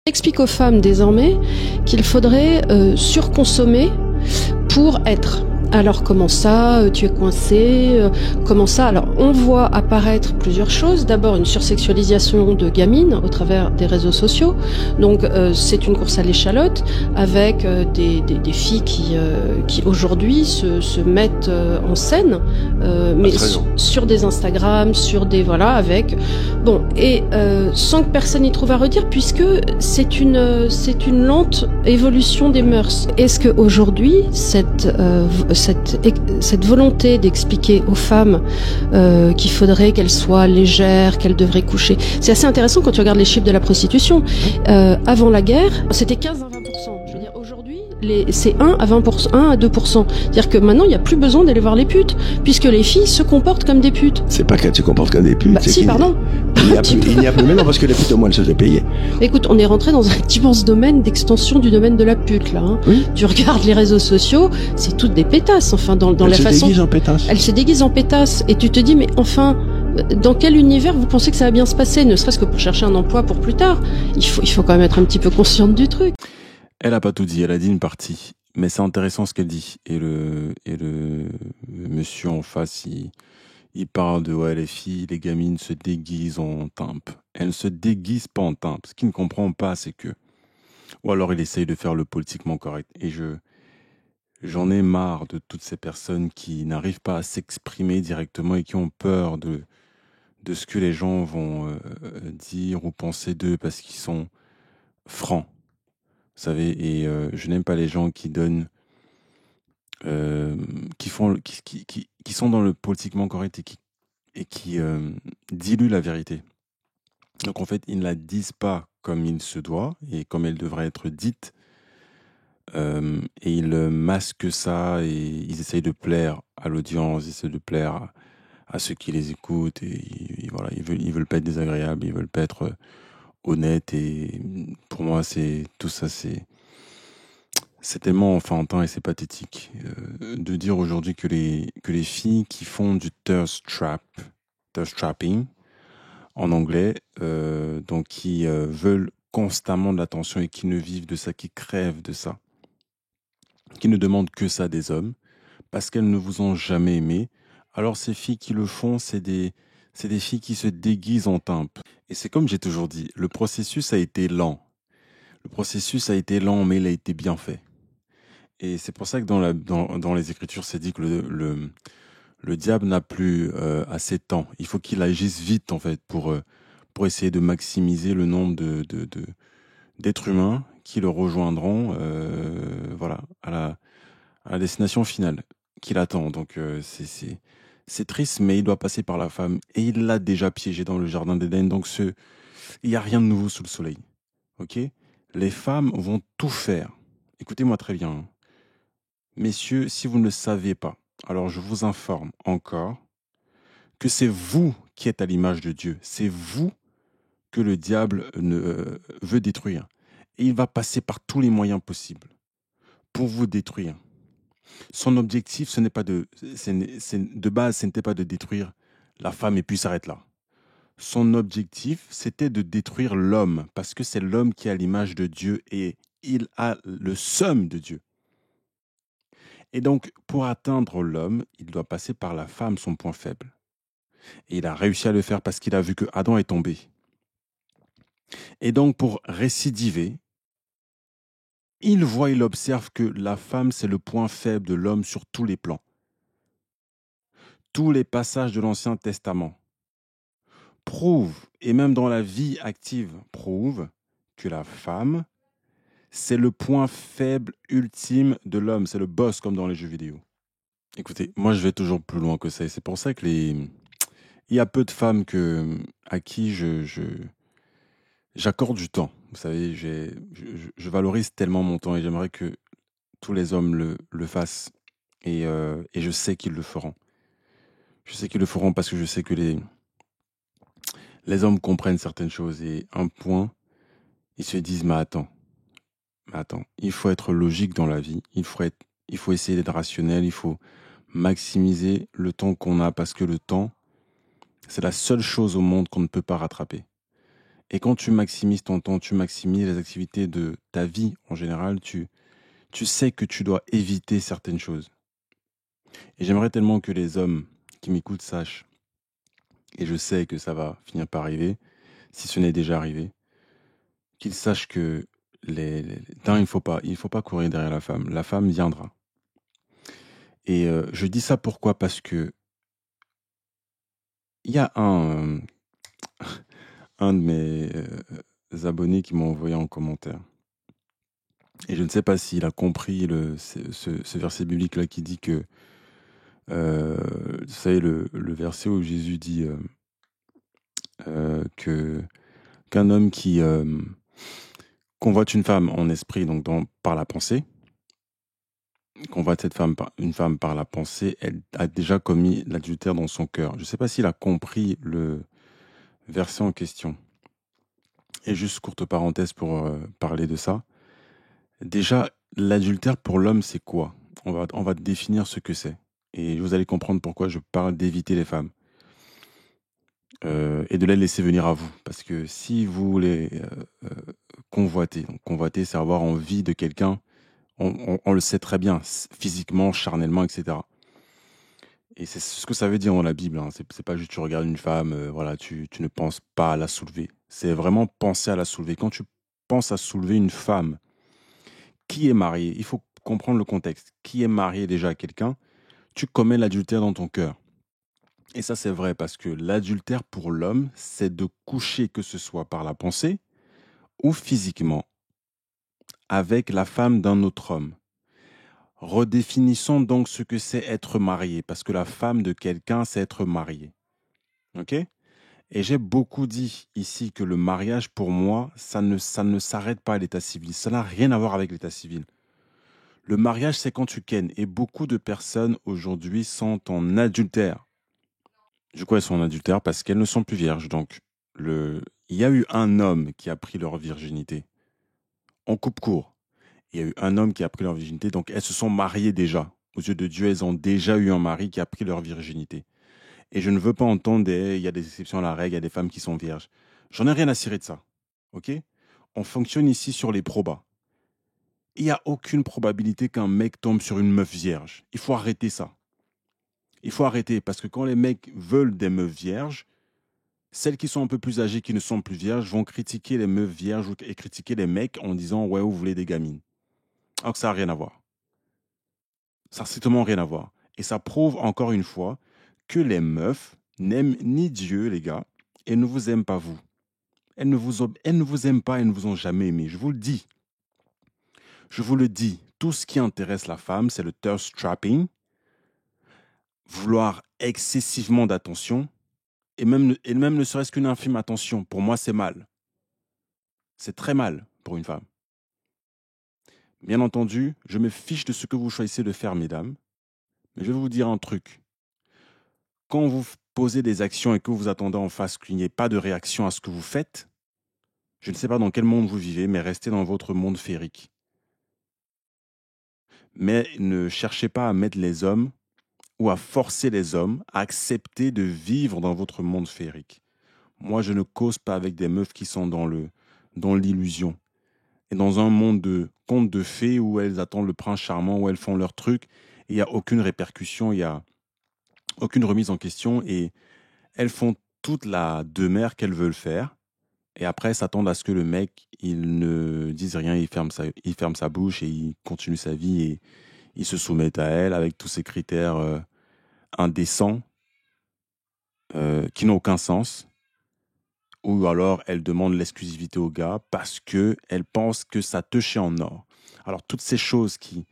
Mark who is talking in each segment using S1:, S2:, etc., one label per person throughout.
S1: Explique aux femmes désormais qu'il faudrait surconsommer pour être. Alors comment ça, tu es coincé, comment ça? Alors on voit apparaître plusieurs choses. D'abord une sursexualisation de gamines au travers des réseaux sociaux. Donc c'est une course à l'échalote avec des filles qui aujourd'hui se mettent en scène, mais sur des Instagram, sur des voilà avec bon et sans que personne n'y trouve à redire puisque c'est une lente évolution des mœurs. Est-ce que aujourd'hui cette volonté d'expliquer aux femmes qu'il faudrait qu'elles soient légères, qu'elles devraient coucher. C'est assez intéressant quand tu regardes les chiffres de la prostitution. Avant la guerre, c'était 15 à 20%. Je veux dire, aujourd'hui, c'est 1 à 20%, 1 à 2%. C'est-à-dire que maintenant, il n'y a plus besoin d'aller voir les putes, puisque les filles se comportent comme des putes.
S2: C'est pas qu'elles se comportent comme des putes.
S1: Bah, si, pardon.
S2: Il n'y a plus maintenant parce que les putes, au moins, elles se faisaient payer.
S1: Écoute, on est rentré dans un immense domaine d'extension du domaine de la pute, là. Hein. Oui. Tu regardes les réseaux sociaux, c'est toutes des pétasses, enfin, dans la façon...
S2: Elles se déguisent en pétasses.
S1: Elles se déguisent en pétasses. Et tu te dis, mais enfin, dans quel univers vous pensez que ça va bien se passer? Ne serait-ce que pour chercher un emploi pour plus tard. Il faut quand même être un petit peu consciente du truc.
S3: Elle a pas tout dit, elle a dit une partie. Mais c'est intéressant ce qu'elle dit. Et le monsieur en face, il parle de ouais, les filles, les gamines se déguisent en timpe. Elles ne se déguisent pas en timpe. Ce qu'il ne comprend pas, c'est que... Ou alors il essaye de faire le politiquement correct. Et j'en ai marre de toutes ces personnes qui n'arrivent pas à s'exprimer directement et qui ont peur de ce que les gens vont dire ou penser d'eux parce qu'ils sont francs. Vous savez, et je n'aime pas les gens qui donnent... qui sont dans le politiquement correct et qui diluent la vérité. Donc en fait, ils ne la disent pas comme il se doit et comme elle devrait être dite. Et ils masquent ça et ils essayent de plaire à l'audience, ils essayent de plaire à ceux qui les écoutent et voilà, ils veulent pas être désagréables, ils veulent pas être honnêtes et pour moi tout ça c'est tellement enfantin et c'est pathétique de dire aujourd'hui que les filles qui font du thirst trapping en anglais, donc qui veulent constamment de l'attention et qui ne vivent de ça, qui crèvent de ça, qui ne demandent que ça des hommes, parce qu'elles ne vous ont jamais aimé. Alors ces filles qui le font, c'est des filles qui se déguisent en timpe. Et c'est comme j'ai toujours dit, le processus a été lent. Le processus a été lent, mais il a été bien fait. Et c'est pour ça que dans les Écritures, c'est dit que le diable n'a plus assez de temps. Il faut qu'il agisse vite, en fait, pour essayer de maximiser le nombre d'êtres humains qui le rejoindront voilà, à la destination finale qu'il attend. Donc c'est triste, mais il doit passer par la femme. Et il l'a déjà piégé dans le jardin d'Éden. Donc il n'y a rien de nouveau sous le soleil. Ok? Les femmes vont tout faire. Écoutez-moi très bien. Hein. Messieurs, si vous ne le savez pas, alors je vous informe encore que c'est vous qui êtes à l'image de Dieu. C'est vous que le diable veut détruire. Et il va passer par tous les moyens possibles pour vous détruire. Son objectif, de base, ce n'était pas de détruire la femme et puis s'arrête là. Son objectif, c'était de détruire l'homme, parce que c'est l'homme qui est à l'image de Dieu et il a le seum de Dieu. Et donc, pour atteindre l'homme, il doit passer par la femme, son point faible. Et il a réussi à le faire parce qu'il a vu que Adam est tombé. Et donc, pour récidiver, il observe que la femme, c'est le point faible de l'homme sur tous les plans. Tous les passages de l'Ancien Testament prouvent, et même dans la vie active, prouvent que la femme, c'est le point faible ultime de l'homme. C'est le boss, comme dans les jeux vidéo. Écoutez, moi, je vais toujours plus loin que ça. Et c'est pour ça que il y a peu de femmes à qui j'accorde du temps. Vous savez, je valorise tellement mon temps et j'aimerais que tous les hommes le fassent. Et je sais qu'ils le feront. Je sais qu'ils le feront parce que je sais que les hommes comprennent certaines choses. Et un point, ils se disent, mais attends, il faut être logique dans la vie. Il faut essayer d'être rationnel. Il faut maximiser le temps qu'on a parce que le temps, c'est la seule chose au monde qu'on ne peut pas rattraper. Et quand tu maximises ton temps, tu maximises les activités de ta vie en général, tu sais que tu dois éviter certaines choses. Et j'aimerais tellement que les hommes qui m'écoutent sachent, et je sais que ça va finir par arriver, si ce n'est déjà arrivé, qu'ils sachent que non, il faut pas courir derrière la femme. La femme viendra. Et je dis ça pourquoi? Parce que il y a un de mes abonnés qui m'a envoyé en commentaire. Et je ne sais pas s'il a compris ce verset biblique-là qui dit que, vous savez, le verset où Jésus dit qu'un homme qui convoite une femme en esprit, donc par la pensée, convoite une femme par la pensée, elle a déjà commis l'adultère dans son cœur. Je ne sais pas s'il a compris le verset en question. Et juste courte parenthèse pour parler de ça. Déjà, l'adultère pour l'homme, c'est quoi? On va définir ce que c'est. Et vous allez comprendre pourquoi je parle d'éviter les femmes. Et de les laisser venir à vous. Parce que si vous les convoitez, donc convoiter, c'est avoir envie de quelqu'un, on le sait très bien, physiquement, charnellement, etc. Et c'est ce que ça veut dire dans la Bible. Hein. C'est pas juste tu regardes une femme, voilà, tu ne penses pas à la soulever. C'est vraiment penser à la soulever. Quand tu penses à soulever une femme qui est mariée, il faut comprendre le contexte. Qui est marié déjà à quelqu'un, tu commets l'adultère dans ton cœur. Et ça, c'est vrai parce que l'adultère pour l'homme, c'est de coucher, que ce soit par la pensée ou physiquement, avec la femme d'un autre homme. Redéfinissons donc ce que c'est être marié, parce que la femme de quelqu'un, c'est être marié. Ok? Et j'ai beaucoup dit ici que le mariage, pour moi, ça ne s'arrête pas à l'état civil. Ça n'a rien à voir avec l'état civil. Le mariage, c'est quand tu kennes. Et beaucoup de personnes aujourd'hui sont en adultère. Du coup, elles sont en adultère parce qu'elles ne sont plus vierges. Donc, il y a eu un homme qui a pris leur virginité. On coupe court. Il y a eu un homme qui a pris leur virginité. Donc, elles se sont mariées déjà. Aux yeux de Dieu, elles ont déjà eu un mari qui a pris leur virginité. Et je ne veux pas entendre il y a des exceptions à la règle, il y a des femmes qui sont vierges. J'en ai rien à cirer de ça. OK? On fonctionne ici sur les probas. Il n'y a aucune probabilité qu'un mec tombe sur une meuf vierge. Il faut arrêter ça. Il faut arrêter parce que quand les mecs veulent des meufs vierges, celles qui sont un peu plus âgées, qui ne sont plus vierges, vont critiquer les meufs vierges et critiquer les mecs en disant « Ouais, vous voulez des gamines ». Alors que ça n'a rien à voir. Ça n'a strictement rien à voir. Et ça prouve encore une fois que les meufs n'aiment ni Dieu, les gars, et ne vous aiment pas vous. Elles ne vous aiment pas, elles ne vous ont jamais aimé. Je vous le dis. Je vous le dis. Tout ce qui intéresse la femme, c'est le thirst trapping, vouloir excessivement d'attention, et même ne serait-ce qu'une infime attention. Pour moi, c'est mal. C'est très mal pour une femme. Bien entendu, je me fiche de ce que vous choisissez de faire, mesdames, mais je vais vous dire un truc. Quand vous posez des actions et que vous attendez en face qu'il n'y ait pas de réaction à ce que vous faites, je ne sais pas dans quel monde vous vivez, mais restez dans votre monde féerique. Mais ne cherchez pas à mettre les hommes ou à forcer les hommes à accepter de vivre dans votre monde féerique. Moi, je ne cause pas avec des meufs qui sont dans l'illusion. Et dans un monde de contes de fées où elles attendent le prince charmant, où elles font leur truc, il n'y a aucune répercussion, il n'y a aucune remise en question et elles font toute la demeure qu'elles veulent faire. Et après, s'attendent à ce que le mec, il ne dise rien, il ferme sa bouche et il continue sa vie et il se soumet à elle avec tous ces critères indécents qui n'ont aucun sens. Ou alors, elle demande l'exclusivité au gars parce qu'elle pense que ça te en or. Alors, toutes ces choses qui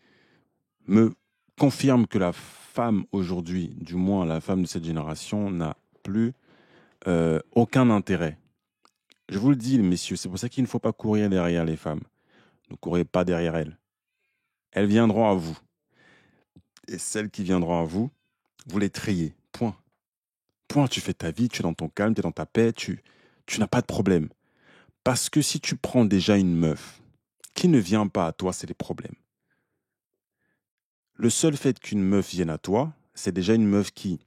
S3: me confirment que la femme aujourd'hui, du moins la femme de cette génération, n'a plus aucun intérêt. Je vous le dis, messieurs, c'est pour ça qu'il ne faut pas courir derrière les femmes. Ne courez pas derrière elles. Elles viendront à vous. Et celles qui viendront à vous, vous les triez. Point. Point, tu fais ta vie, tu es dans ton calme, tu es dans ta paix, tu n'as pas de problème. Parce que si tu prends déjà une meuf qui ne vient pas à toi, c'est des problèmes. Le seul fait qu'une meuf vienne à toi, c'est déjà une meuf qui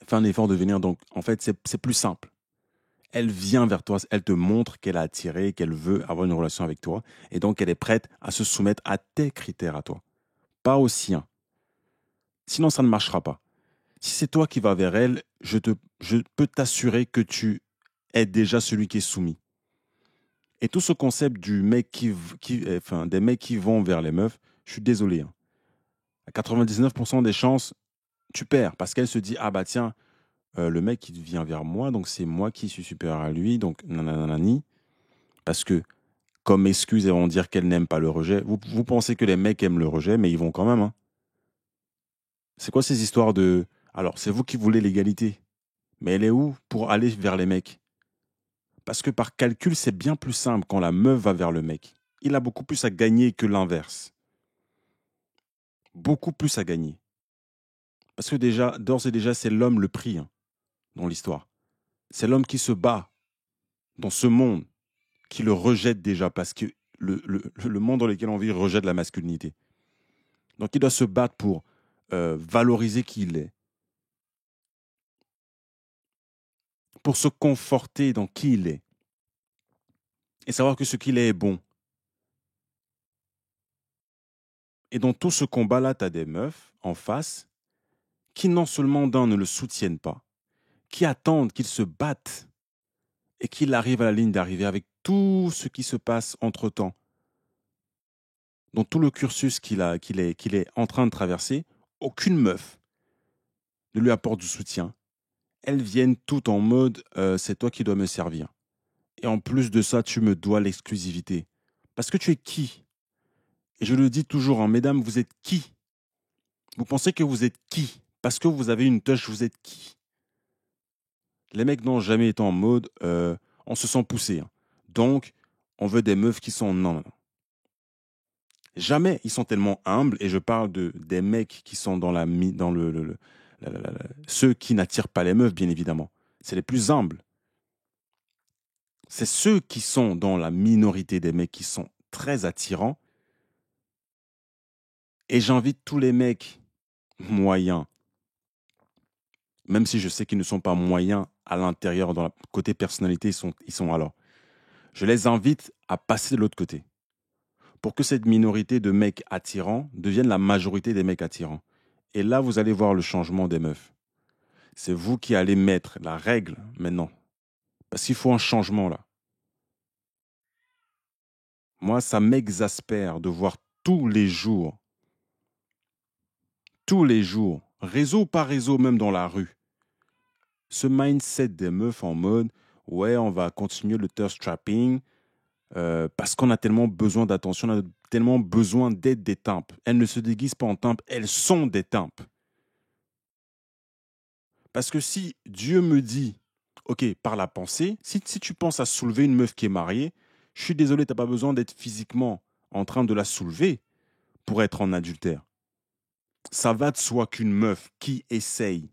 S3: fait un effort de venir. Donc, en fait, c'est plus simple. elle vient vers toi, elle te montre qu'elle a attiré, qu'elle veut avoir une relation avec toi, et donc elle est prête à se soumettre à tes critères à toi, pas aux siens. Sinon, ça ne marchera pas. Si c'est toi qui vas vers elle, je peux t'assurer que tu es déjà celui qui est soumis. Et tout ce concept du mec des mecs qui vont vers les meufs, je suis désolé. Hein. À 99% des chances, tu perds parce qu'elle se dit, ah bah tiens, le mec il vient vers moi, donc c'est moi qui suis supérieur à lui, donc nananani. Parce que, comme excuse, elles vont dire qu'elles n'aiment pas le rejet. Vous pensez que les mecs aiment le rejet, mais ils vont quand même. Hein. C'est quoi ces histoires de... Alors, c'est vous qui voulez l'égalité. Mais elle est où pour aller vers les mecs? Parce que par calcul, c'est bien plus simple quand la meuf va vers le mec. Il a beaucoup plus à gagner que l'inverse. Beaucoup plus à gagner. Parce que déjà, d'ores et déjà, c'est l'homme le prix hein, dans l'histoire. C'est l'homme qui se bat dans ce monde, qui le rejette déjà, parce que le monde dans lequel on vit rejette la masculinité. Donc il doit se battre pour valoriser qui il est, pour se conforter dans qui il est, et savoir que ce qu'il est bon. Et dans tout ce combat-là, tu as des meufs en face qui non seulement d'un ne le soutiennent pas, qui attendent qu'il se batte et qu'il arrive à la ligne d'arrivée avec tout ce qui se passe entre-temps. Dans tout le cursus qu'il est en train de traverser, aucune meuf ne lui apporte du soutien. Elles viennent toutes en mode c'est toi qui dois me servir. Et en plus de ça, tu me dois l'exclusivité. Parce que tu es qui? Et je le dis toujours, hein, mesdames, vous êtes qui? Vous pensez que vous êtes qui? Parce que vous avez une touche, vous êtes qui? Les mecs n'ont jamais été en mode on se sent poussé. Hein. Donc, on veut des meufs qui sont non. Jamais ils sont tellement humbles, et je parle des mecs qui sont dans ceux qui n'attirent pas les meufs, bien évidemment. C'est les plus humbles. C'est ceux qui sont dans la minorité des mecs qui sont très attirants. Et j'invite tous les mecs moyens, même si je sais qu'ils ne sont pas moyens à l'intérieur, dans le côté personnalité, ils sont alors. Je les invite à passer de l'autre côté. Pour que cette minorité de mecs attirants devienne la majorité des mecs attirants. Et là, vous allez voir le changement des meufs. C'est vous qui allez mettre la règle maintenant. Parce qu'il faut un changement là. Moi, ça m'exaspère de voir tous les jours, réseau par réseau, même dans la rue, ce mindset des meufs en mode « ouais, on va continuer le thirst trapping parce qu'on a tellement besoin d'attention, on a tellement besoin d'être des tympes. » Elles ne se déguisent pas en tympes, elles sont des tympes. Parce que si Dieu me dit, ok, par la pensée, si tu penses à soulever une meuf qui est mariée, je suis désolé, tu n'as pas besoin d'être physiquement en train de la soulever pour être en adultère. Ça va de soi qu'une meuf qui essaye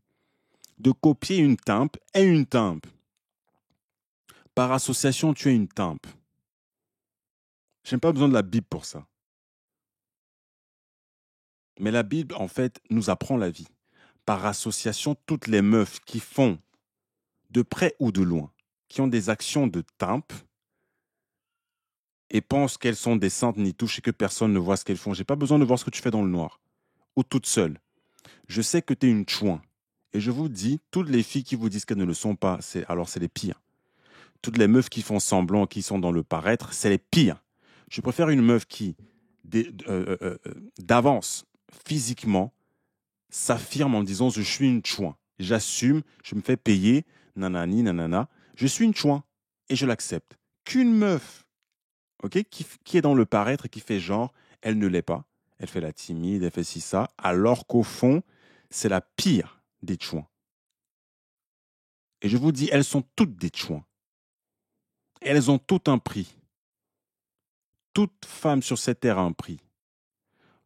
S3: de copier une tympe est une tympe. Par association, tu es une tympe. Je n'ai pas besoin de la Bible pour ça. Mais la Bible, en fait, nous apprend la vie. Par association, toutes les meufs qui font, de près ou de loin, qui ont des actions de tympe et pensent qu'elles sont des saintes ni touches et que personne ne voit ce qu'elles font. J'ai pas besoin de voir ce que tu fais dans le noir ou toute seule. Je sais que tu es une chouin. Et je vous dis, toutes les filles qui vous disent qu'elles ne le sont pas, c'est les pires. Toutes les meufs qui font semblant, qui sont dans le paraître, c'est les pires. Je préfère une meuf qui, d'avance, physiquement, s'affirme en disant « je suis une chouin ». J'assume, je me fais payer, nanani, nanana. Je suis une chouin et je l'accepte. Qu'une meuf qui est dans le paraître et qui fait genre, elle ne l'est pas. Elle fait la timide, elle fait ci, ça, alors qu'au fond, c'est la pire des chouins. Et je vous dis, elles sont toutes des chouins. Elles ont tout un prix. Toute femme sur cette terre a un prix.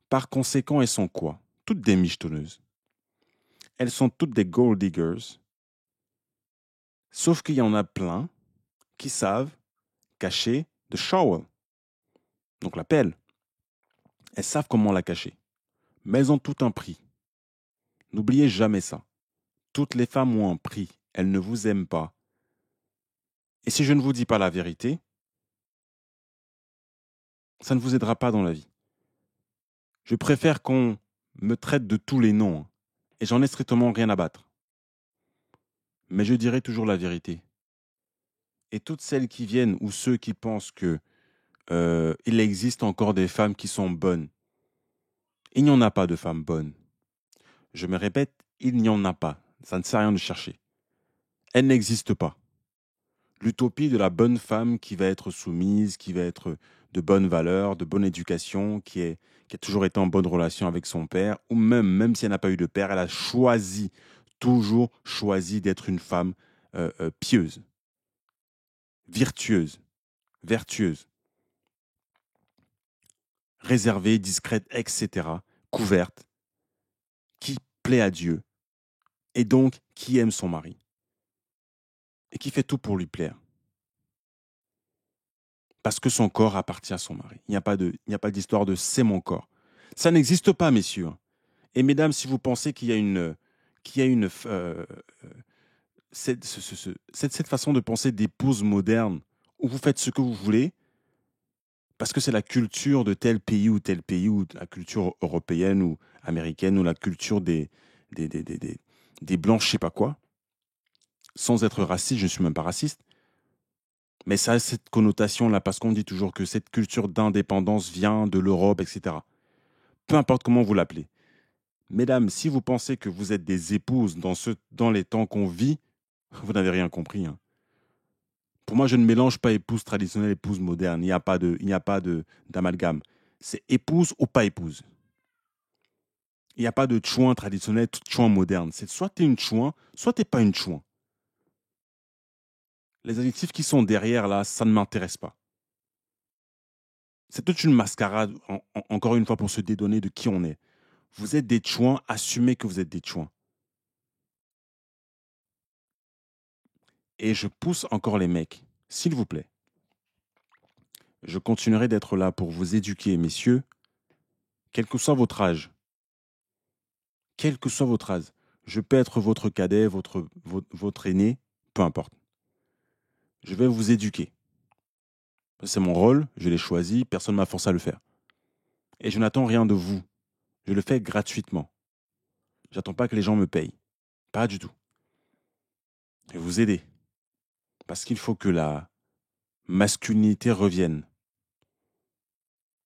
S3: Par conséquent, elles sont quoi? Toutes des michetonneuses. Elles sont toutes des gold diggers. Sauf qu'il y en a plein qui savent cacher the shovel. Donc la pelle. Elles savent comment la cacher. Mais elles ont tout un prix. N'oubliez jamais ça. Toutes les femmes ont un prix. Elles ne vous aiment pas Et si je ne vous dis pas la vérité, ça ne vous aidera pas dans la vie. Je préfère qu'on me traite de tous les noms, hein, et j'en ai strictement rien à battre. Mais je dirai toujours la vérité. Et toutes celles qui viennent ou ceux qui pensent que il existe encore des femmes qui sont bonnes, il n'y en a pas de femmes bonnes. Je me répète, il n'y en a pas. Ça ne sert à rien de chercher. Elle n'existe pas. L'utopie de la bonne femme qui va être soumise, qui va être de bonnes valeurs, de bonne éducation, qui a toujours été en bonne relation avec son père, ou même si elle n'a pas eu de père, elle a toujours choisi d'être une femme pieuse, virtueuse, vertueuse, réservée, discrète, etc., couverte, qui plaît à Dieu, et donc qui aime son mari, et qui fait tout pour lui plaire. Parce que son corps appartient à son mari. Il n'y a pas d'histoire de c'est mon corps. Ça n'existe pas, messieurs. Et mesdames, si vous pensez qu'il y a cette façon de penser d'épouse moderne, où vous faites ce que vous voulez, parce que c'est la culture de tel pays, ou la culture européenne ou américaine, ou la culture des blancs, je sais pas quoi, sans être raciste, je ne suis même pas raciste, mais ça a cette connotation-là, parce qu'on dit toujours que cette culture d'indépendance vient de l'Europe, etc. Peu importe comment vous l'appelez. Mesdames, si vous pensez que vous êtes des épouses dans les temps qu'on vit, vous n'avez rien compris. Hein. Pour moi, je ne mélange pas épouse traditionnelle et épouse moderne. Il n'y a pas d'amalgame. C'est épouse ou pas épouse. Il n'y a pas de chouin traditionnel, chouin moderne. C'est soit tu es une chouin, soit tu n'es pas une chouin. Les adjectifs qui sont derrière, là, ça ne m'intéresse pas. C'est toute une mascarade, encore une fois, pour se dédonner de qui on est. Vous êtes des chouins, assumez que vous êtes des chouins. Et je pousse encore les mecs, s'il vous plaît. Je continuerai d'être là pour vous éduquer, messieurs, quel que soit votre âge. Quel que soit votre âge. Je peux être votre cadet, votre aîné, peu importe. Je vais vous éduquer. C'est mon rôle, je l'ai choisi, personne ne m'a forcé à le faire. Et je n'attends rien de vous. Je le fais gratuitement. J'attends pas que les gens me payent. Pas du tout. Je vais vous aider. Parce qu'il faut que la masculinité revienne.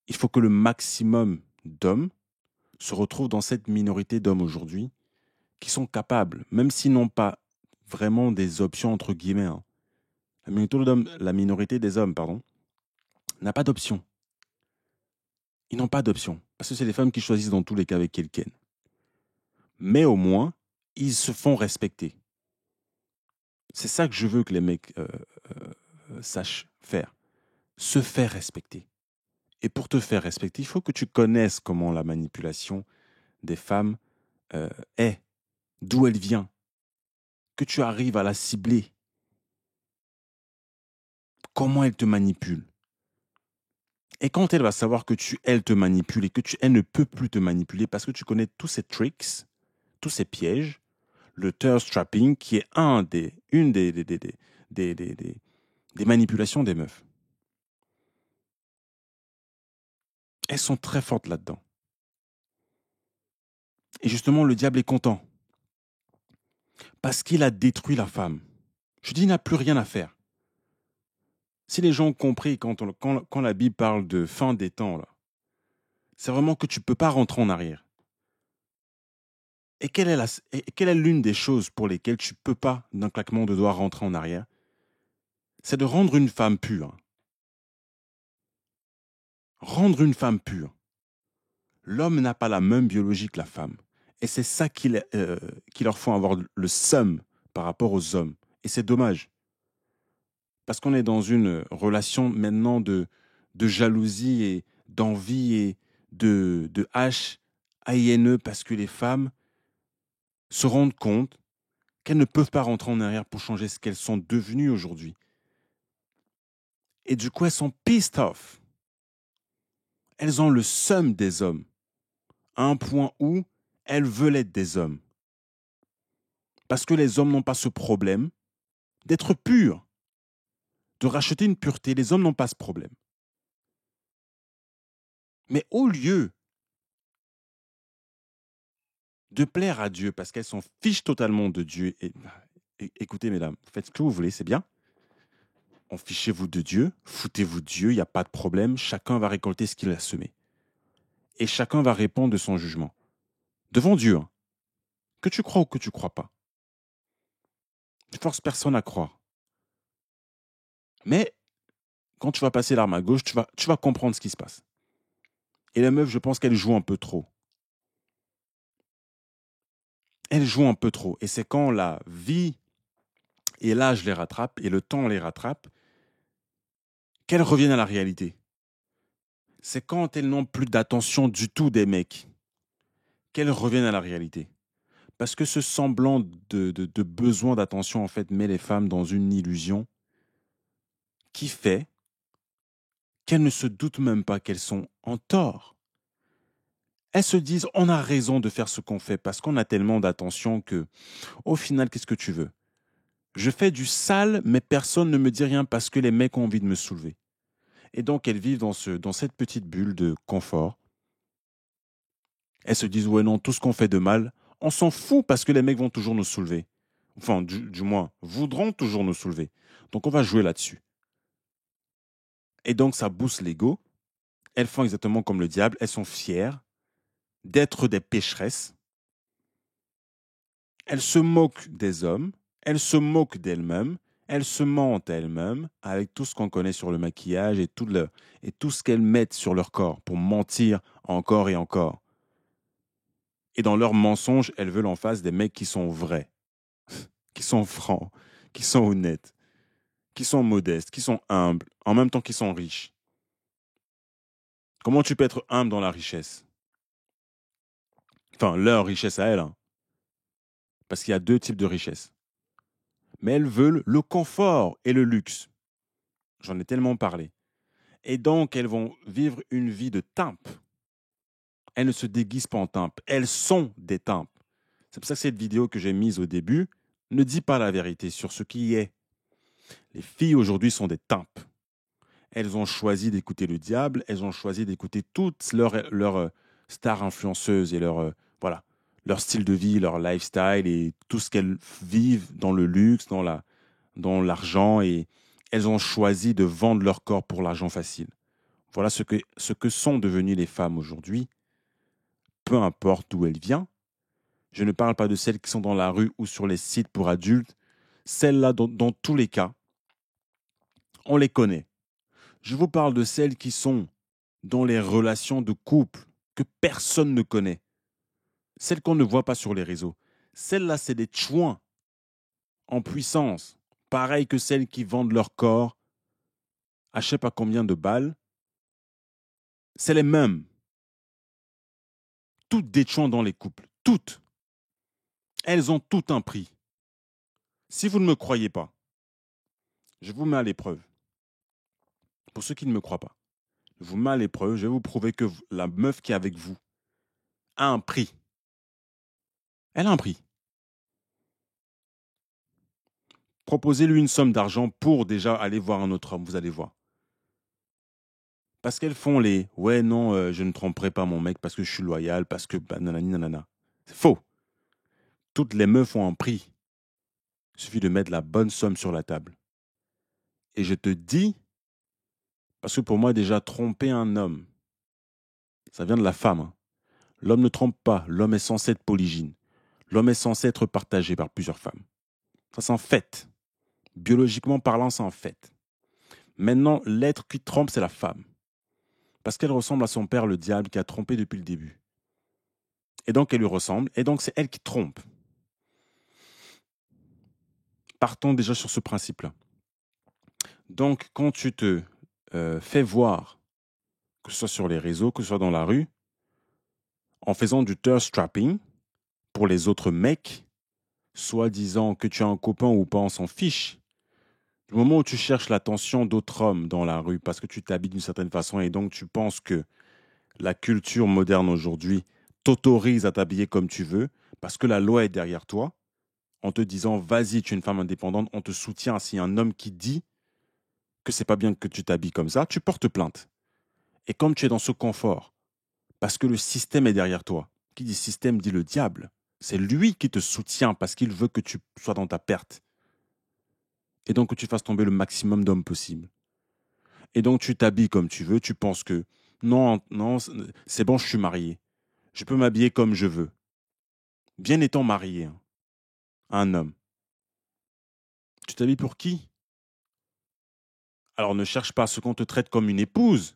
S3: Il faut que le maximum d'hommes se retrouvent dans cette minorité d'hommes aujourd'hui qui sont capables, même s'ils n'ont pas vraiment des options entre guillemets. Hein. La minorité des hommes, n'a pas d'option. Ils n'ont pas d'option. Parce que c'est les femmes qui choisissent dans tous les cas avec quelqu'un. Mais au moins, ils se font respecter. C'est ça que je veux que les mecs sachent faire. Se faire respecter. Et pour te faire respecter, il faut que tu connaisses comment la manipulation des femmes est, d'où elle vient, que tu arrives à la cibler, comment elle te manipule. Et quand elle va savoir que elle te manipule et que elle ne peut plus te manipuler parce que tu connais tous ces tricks, tous ces pièges, le thirst trapping qui est une des manipulations des meufs. Elles sont très fortes là-dedans. Et justement, le diable est content. Parce qu'il a détruit la femme. Je dis, il n'a plus rien à faire. Si les gens ont compris quand la Bible parle de fin des temps, là, c'est vraiment que tu ne peux pas rentrer en arrière. Et quelle est l'une des choses pour lesquelles tu ne peux pas, d'un claquement de doigts, rentrer en arrière? C'est de rendre une femme pure. Rendre une femme pure. L'homme n'a pas la même biologie que la femme. Et c'est ça qui leur font avoir le seum par rapport aux hommes. Et c'est dommage. Parce qu'on est dans une relation maintenant de jalousie et d'envie et de haine parce que les femmes se rendent compte qu'elles ne peuvent pas rentrer en arrière pour changer ce qu'elles sont devenues aujourd'hui. Et du coup, elles sont pissed off. Elles ont le seum des hommes, à un point où elles veulent être des hommes. Parce que les hommes n'ont pas ce problème d'être purs. de racheter une pureté. Les hommes n'ont pas ce problème. Mais au lieu de plaire à Dieu, parce qu'elles s'en fichent totalement de Dieu, écoutez, mesdames, faites ce que vous voulez, c'est bien. Fichez-vous de Dieu, foutez-vous de Dieu, il n'y a pas de problème. Chacun va récolter ce qu'il a semé. Et chacun va répondre de son jugement. Devant Dieu, hein. Que tu crois ou que tu ne crois pas. Je ne force personne à croire. Mais quand tu vas passer l'arme à gauche, tu vas comprendre ce qui se passe. Et la meuf, je pense qu'elle joue un peu trop. Elle joue un peu trop. Et c'est quand la vie et l'âge les rattrapent et le temps les rattrape qu'elles reviennent à la réalité. C'est quand elles n'ont plus d'attention du tout des mecs qu'elles reviennent à la réalité. Parce que ce semblant de besoin d'attention, en fait, met les femmes dans une illusion qui fait qu'elles ne se doutent même pas qu'elles sont en tort. Elles se disent, on a raison de faire ce qu'on fait parce qu'on a tellement d'attention que, au final, qu'est-ce que tu veux? Je fais du sale, mais personne ne me dit rien parce que les mecs ont envie de me soulever. Et donc, elles vivent dans cette petite bulle de confort. Elles se disent, ouais, non, tout ce qu'on fait de mal, on s'en fout parce que les mecs vont toujours nous soulever. Enfin, du moins, voudront toujours nous soulever. Donc, on va jouer là-dessus. Et donc, ça booste l'ego. Elles font exactement comme le diable. Elles sont fières d'être des pécheresses. Elles se moquent des hommes. Elles se moquent d'elles-mêmes. Elles se mentent à elles-mêmes avec tout ce qu'on connaît sur le maquillage et tout ce qu'elles mettent sur leur corps pour mentir encore et encore. Et dans leurs mensonges, elles veulent en face des mecs qui sont vrais, qui sont francs, qui sont honnêtes, qui sont modestes, qui sont humbles, en même temps qu'ils sont riches. Comment tu peux être humble dans la richesse? Enfin, leur richesse à elles. Hein. Parce qu'il y a deux types de richesse. Mais elles veulent le confort et le luxe. J'en ai tellement parlé. Et donc, elles vont vivre une vie de timpe. Elles ne se déguisent pas en timpe. Elles sont des timpes. C'est pour ça que cette vidéo que j'ai mise au début ne dit pas la vérité sur ce qui est. Les filles aujourd'hui sont des timpes. Elles ont choisi d'écouter le diable. Elles ont choisi d'écouter toutes leurs stars influenceuses et leur style de vie, leur lifestyle et tout ce qu'elles vivent dans le luxe, dans l'argent. Et elles ont choisi de vendre leur corps pour l'argent facile. Voilà ce que sont devenues les femmes aujourd'hui. Peu importe d'où elles viennent. Je ne parle pas de celles qui sont dans la rue ou sur les sites pour adultes. Celles-là, dans tous les cas, on les connaît. Je vous parle de celles qui sont dans les relations de couple que personne ne connaît. Celles qu'on ne voit pas sur les réseaux. Celles-là, c'est des chouins en puissance. Pareil que celles qui vendent leur corps à je ne sais pas combien de balles. C'est les mêmes. Toutes des chouins dans les couples. Toutes. Elles ont tout un prix. Si vous ne me croyez pas, je vous mets à l'épreuve. Pour ceux qui ne me croient pas, je vous mets à l'épreuve, je vais vous prouver que la meuf qui est avec vous a un prix. Elle a un prix. Proposez-lui une somme d'argent pour déjà aller voir un autre homme, vous allez voir. Parce qu'elles font les « ouais, non, je ne tromperai pas mon mec parce que je suis loyal, parce que nanani nanana ». C'est faux. Toutes les meufs ont un prix. Il suffit de mettre la bonne somme sur la table. Et je te dis, parce que pour moi déjà, tromper un homme, ça vient de la femme. Hein. L'homme ne trompe pas, l'homme est censé être polygyne. L'homme est censé être partagé par plusieurs femmes. Ça, c'est un fait. Biologiquement parlant, c'est un fait. Maintenant, l'être qui trompe, c'est la femme. Parce qu'elle ressemble à son père, le diable, qui a trompé depuis le début. Et donc, elle lui ressemble. Et donc, c'est elle qui trompe. Partons déjà sur ce principe-là. Donc, quand tu te fais voir, que ce soit sur les réseaux, que ce soit dans la rue, en faisant du thirst trapping pour les autres mecs, soit disant que tu as un copain ou pas, on s'en fiche. Du moment où tu cherches l'attention d'autres hommes dans la rue parce que tu t'habilles d'une certaine façon et donc tu penses que la culture moderne aujourd'hui t'autorise à t'habiller comme tu veux parce que la loi est derrière toi, en te disant « vas-y, tu es une femme indépendante », on te soutient. S'il y a un homme qui dit que c'est pas bien que tu t'habilles comme ça, tu portes plainte. Et comme tu es dans ce confort, parce que le système est derrière toi, qui dit système dit le diable, c'est lui qui te soutient parce qu'il veut que tu sois dans ta perte. Et donc que tu fasses tomber le maximum d'hommes possible. Et donc tu t'habilles comme tu veux, tu penses que non, non, c'est bon, je suis marié. Je peux m'habiller comme je veux. Bien étant marié, hein, à un homme. Tu t'habilles pour qui? Alors ne cherche pas à ce qu'on te traite comme une épouse,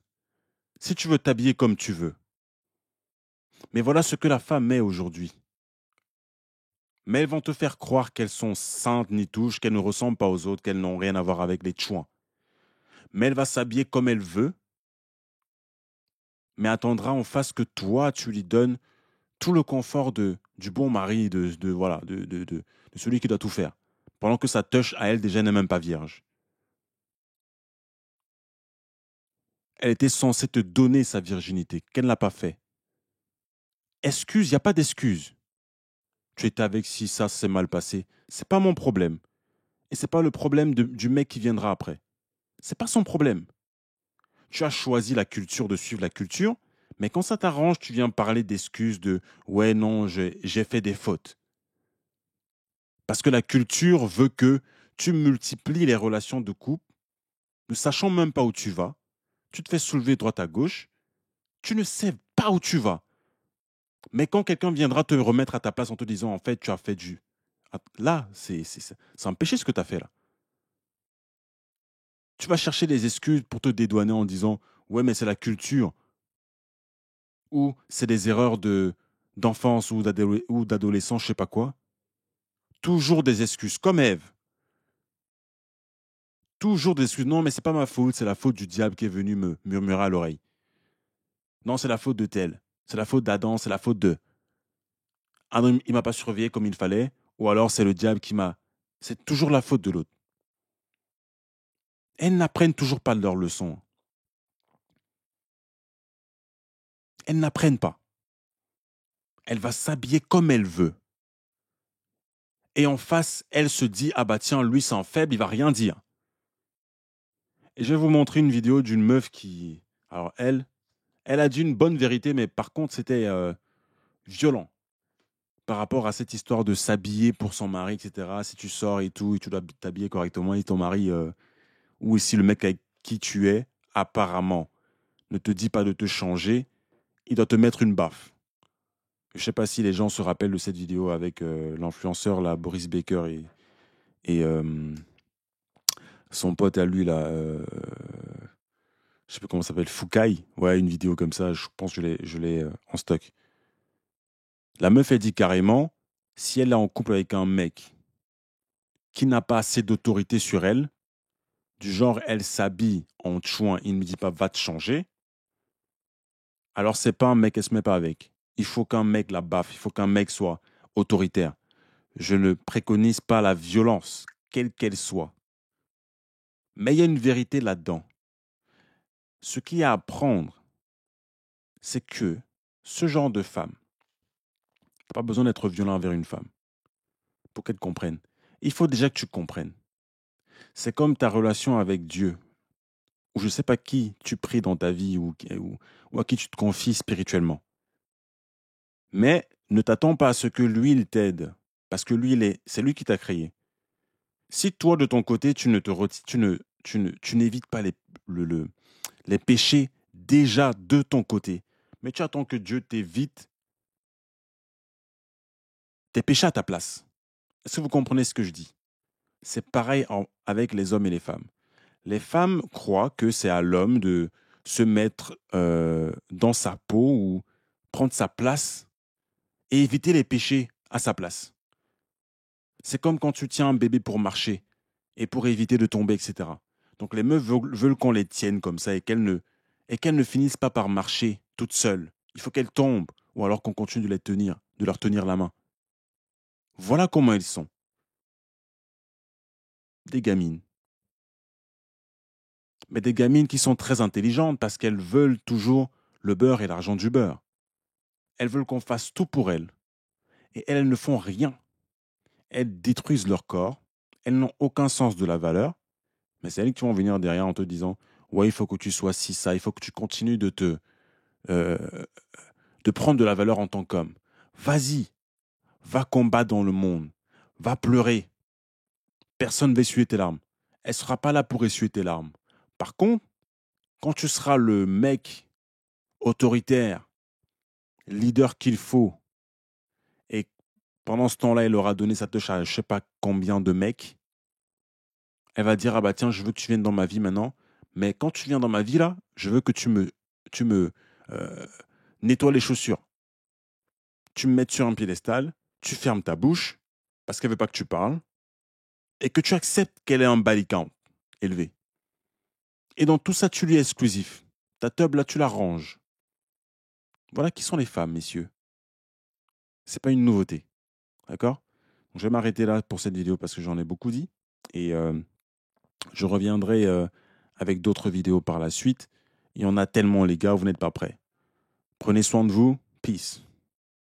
S3: si tu veux t'habiller comme tu veux. Mais voilà ce que la femme est aujourd'hui. Mais elles vont te faire croire qu'elles sont saintes ni touches, qu'elles ne ressemblent pas aux autres, qu'elles n'ont rien à voir avec les tchouans. Mais elle va s'habiller comme elle veut, mais attendra en face que toi, tu lui donnes tout le confort du bon mari, de celui qui doit tout faire. Pendant que sa touche à elle déjà n'est même pas vierge. Elle était censée te donner sa virginité, qu'elle n'a pas fait. Excuse, il n'y a pas d'excuse. Tu étais avec si ça s'est mal passé. C'est pas mon problème. Et c'est pas le problème du mec qui viendra après. C'est pas son problème. Tu as choisi la culture de suivre la culture, mais quand ça t'arrange, tu viens parler d'excuses de ouais, non, j'ai fait des fautes. Parce que la culture veut que tu multiplies les relations de couple, ne sachant même pas où tu vas. Tu te fais soulever droite à gauche. Tu ne sais pas où tu vas. Mais quand quelqu'un viendra te remettre à ta place en te disant en fait, tu as fait du. Là, c'est un péché ce que tu as fait là. Tu vas chercher des excuses pour te dédouaner en disant ouais, mais c'est la culture. Ou c'est des erreurs d'enfance ou d'adolescence, je sais pas quoi. Toujours des excuses, comme Ève. Toujours des excuses. Non, mais c'est pas ma faute, c'est la faute du diable qui est venu me murmurer à l'oreille. Non, c'est la faute de tel. C'est la faute d'Adam, c'est la faute de. Ah non, il m'a pas surveillé comme il fallait. Ou alors c'est le diable qui m'a. C'est toujours la faute de l'autre. Elles n'apprennent toujours pas leur leçon. Elles n'apprennent pas. Elle va s'habiller comme elle veut. Et en face, elle se dit, ah bah tiens, lui c'est un faible, il va rien dire. Et je vais vous montrer une vidéo d'une meuf qui... Alors elle a dit une bonne vérité, mais par contre c'était violent. Par rapport à cette histoire de s'habiller pour son mari, etc. Si tu sors et tout, et tu dois t'habiller correctement, et ton mari, ou si le mec avec qui tu es, apparemment, ne te dit pas de te changer, il doit te mettre une baffe. Je ne sais pas si les gens se rappellent de cette vidéo avec l'influenceur, là, Boris Baker et son pote à lui, là, je sais plus comment ça s'appelle, Foucaille. Ouais, une vidéo comme ça, je pense que je l'ai en stock. La meuf, elle dit carrément, si elle est en couple avec un mec qui n'a pas assez d'autorité sur elle, du genre, elle s'habille en chouin, il ne me dit pas, va te changer, alors c'est pas un mec, elle se met pas avec. Il faut qu'un mec la baffe, il faut qu'un mec soit autoritaire. Je ne préconise pas la violence, quelle qu'elle soit. Mais il y a une vérité là-dedans. Ce qu'il y a à apprendre, c'est que ce genre de femme, t'as pas besoin d'être violent envers une femme pour qu'elle comprenne. Il faut déjà que tu comprennes. C'est comme ta relation avec Dieu, ou je ne sais pas qui tu pries dans ta vie ou à qui tu te confies spirituellement. Mais ne t'attends pas à ce que lui, il t'aide, parce que lui, c'est lui qui t'a créé. Si toi, de ton côté, tu n'évites pas les péchés déjà de ton côté, mais tu attends que Dieu t'évite tes péchés à ta place. Est-ce que vous comprenez ce que je dis? C'est pareil avec les hommes et les femmes. Les femmes croient que c'est à l'homme de se mettre dans sa peau ou prendre sa place et éviter les péchés à sa place. C'est comme quand tu tiens un bébé pour marcher et pour éviter de tomber, etc. Donc les meufs veulent qu'on les tienne comme ça et qu'elles ne finissent pas par marcher toutes seules. Il faut qu'elles tombent ou alors qu'on continue de leur tenir la main. Voilà comment elles sont. Des gamines. Mais des gamines qui sont très intelligentes parce qu'elles veulent toujours le beurre et l'argent du beurre. Elles veulent qu'on fasse tout pour elles. Et elles ne font rien. Elles détruisent leur corps. Elles n'ont aucun sens de la valeur. Mais c'est elles qui vont venir derrière en te disant ouais, il faut que tu sois ci, ça, il faut que tu continues euh, de prendre de la valeur en tant qu'homme. Vas-y, va combattre dans le monde, va pleurer. Personne ne va essuyer tes larmes. Elle ne sera pas là pour essuyer tes larmes. Par contre, quand tu seras le mec autoritaire, leader qu'il faut, et pendant ce temps-là, elle aura donné sa touche à je ne sais pas combien de mecs, elle va dire, ah bah tiens, je veux que tu viennes dans ma vie maintenant, mais quand tu viens dans ma vie là, je veux que tu me nettoies les chaussures. Tu me mettes sur un piédestal, tu fermes ta bouche, parce qu'elle veut pas que tu parles, et que tu acceptes qu'elle ait un body count élevé. Et dans tout ça, tu lui es exclusif. Ta tub là, tu la ranges. Voilà qui sont les femmes, messieurs. C'est pas une nouveauté. D'accord? Donc, je vais m'arrêter là pour cette vidéo parce que j'en ai beaucoup dit. Et je reviendrai avec d'autres vidéos par la suite. Il y en a tellement, les gars, vous n'êtes pas prêts. Prenez soin de vous. Peace.